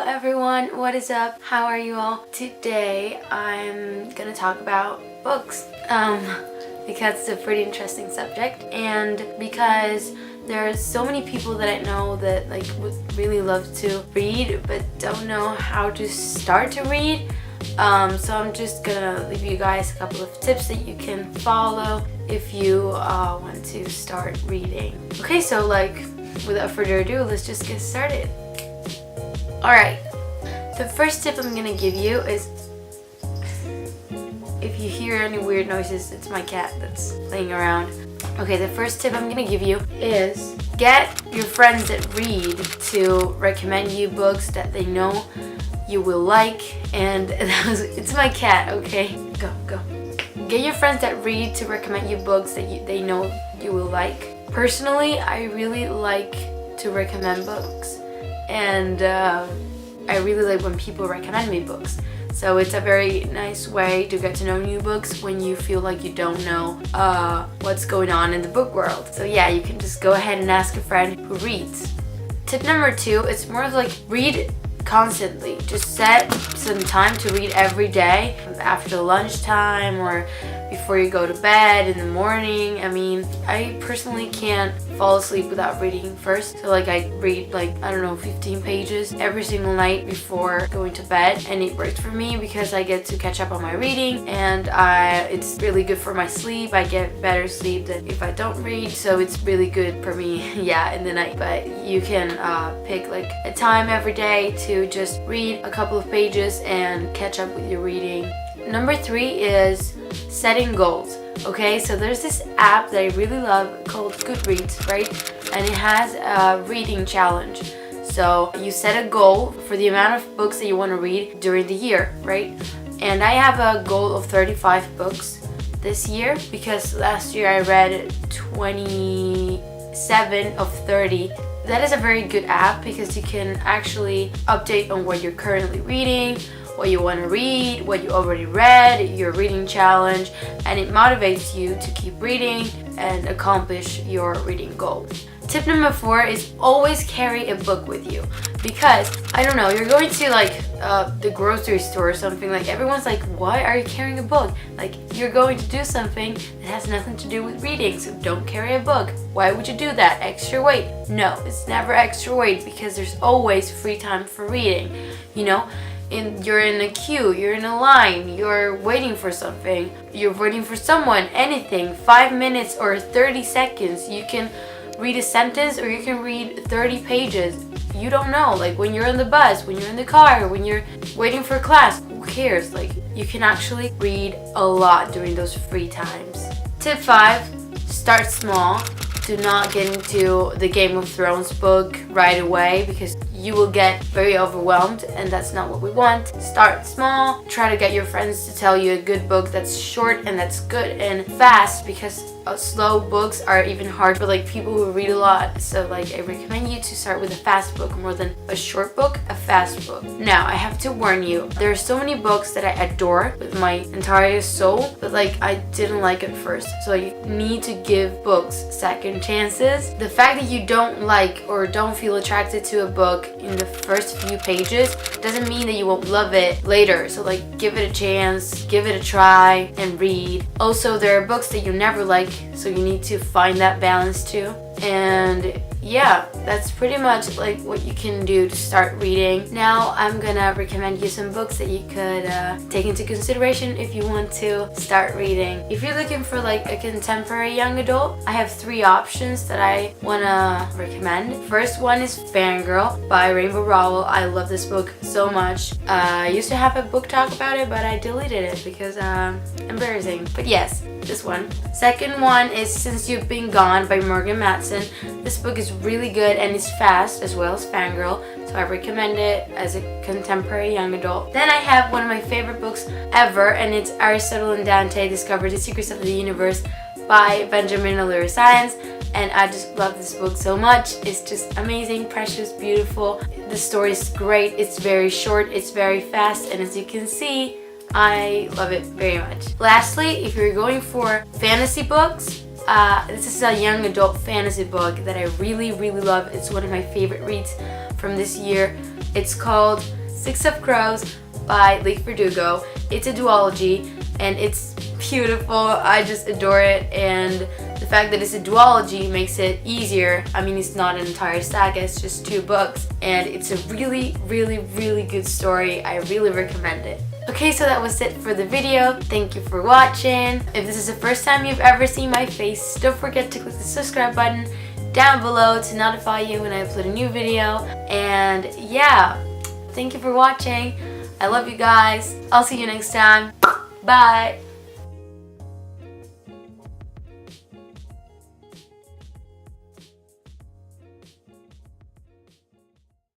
everyone, what is up? How are you all? Today I'm gonna talk about books because it's a pretty interesting subject, and because there's so many people that I know that would really love to read but don't know how to start to read. So I'm just gonna leave you guys a couple of tips that you can follow if you want to start reading. Okay, so without further ado, let's just get started. Alright, the first tip I'm gonna give you is, if you hear any weird noises, it's my cat that's playing around. Okay, the first tip I'm gonna give you is get your friends that read to recommend you books that they know you will like. And it's my cat, okay? Go. Get your friends that read to recommend you books that they know you will like. Personally, I really like to recommend books, and I really like when people recommend me books. So it's a very nice way to get to know new books when you feel like you don't know what's going on in the book world. So yeah, you can just go ahead and ask a friend who reads. Tip number 2, it's more of read constantly. Just set some time to read every day, after lunchtime or before you go to bed, in the morning. I mean, I personally can't fall asleep without reading first. So I read 15 pages every single night before going to bed, and it works for me because I get to catch up on my reading, and it's really good for my sleep. I get better sleep than if I don't read, so it's really good for me in the night. But you can pick a time every day to just read a couple of pages and catch up with your reading. Number 3 is setting goals. Okay, so there's this app that I really love called Goodreads, right? And it has a reading challenge. So you set a goal for the amount of books that you want to read during the year, right? And I have a goal of 35 books this year because last year I read 27 of 30. That is a very good app because you can actually update on what you're currently reading, what you want to read, what you already read, your reading challenge, and it motivates you to keep reading and accomplish your reading goal. Tip number 4 is always carry a book with you, because I don't know, you're going to the grocery store or something, everyone's like, why are you carrying a book? You're going to do something that has nothing to do with reading, so don't carry a book. Why would you do that? Extra weight? No, it's never extra weight because there's always free time for reading, you know? You're in a queue, you're in a line, you're waiting for something, you're waiting for someone, anything, 5 minutes or 30 seconds, you can read a sentence or you can read 30 pages. You don't know, when you're on the bus, when you're in the car, when you're waiting for class, who cares? You can actually read a lot during those free times. Tip 5, start small. Do not get into the Game of Thrones book right away because you will get very overwhelmed, and that's not what we want. Start small. Try to get your friends to tell you a good book that's short and that's good and fast, because slow books are even hard for people who read a lot. So I recommend you to start with a fast book more than a short book, a fast book. Now, I have to warn you, there are so many books that I adore with my entire soul, but I didn't like at first. So you need to give books second chances. The fact that you don't like or don't feel attracted to a book in the first few pages doesn't mean that you won't love it later. So give it a chance, give it a try, and read. Also, there are books that you never like, so you need to find that balance too. And yeah, that's pretty much what you can do to start reading. Now I'm gonna recommend you some books that you could take into consideration if you want to start reading. If you're looking for a contemporary young adult, I have 3 options that I wanna recommend. First one is Fangirl by Rainbow Rowell. I love this book so much. I used to have a book talk about it, but I deleted it because embarrassing. But yes, this one. Second one is Since You've Been Gone by Morgan Matson. This book is really good and it's fast as well as Fangirl, so I recommend it as a contemporary young adult. Then I have one of my favorite books ever, and it's Aristotle and Dante Discover the Secrets of the Universe by Benjamin O'Leary Science, and I just love this book so much. It's just amazing, precious, beautiful. The story is great, it's very short, it's very fast, and as you can see, I love it very much. Lastly, if you're going for fantasy books, this is a young adult fantasy book that I really love. It's one of my favorite reads from this year. It's called Six of Crows by Leigh Verdugo. It's a duology and it's beautiful. I just adore it, and the fact that it's a duology makes it easier. I mean, it's not an entire saga, it's just 2 books, and it's a really, really, really good story. I really recommend it. Okay, so that was it for the video. Thank you for watching. If this is the first time you've ever seen my face, don't forget to click the subscribe button down below to notify you when I upload a new video. And yeah, thank you for watching. I love you guys. I'll see you next time. Bye.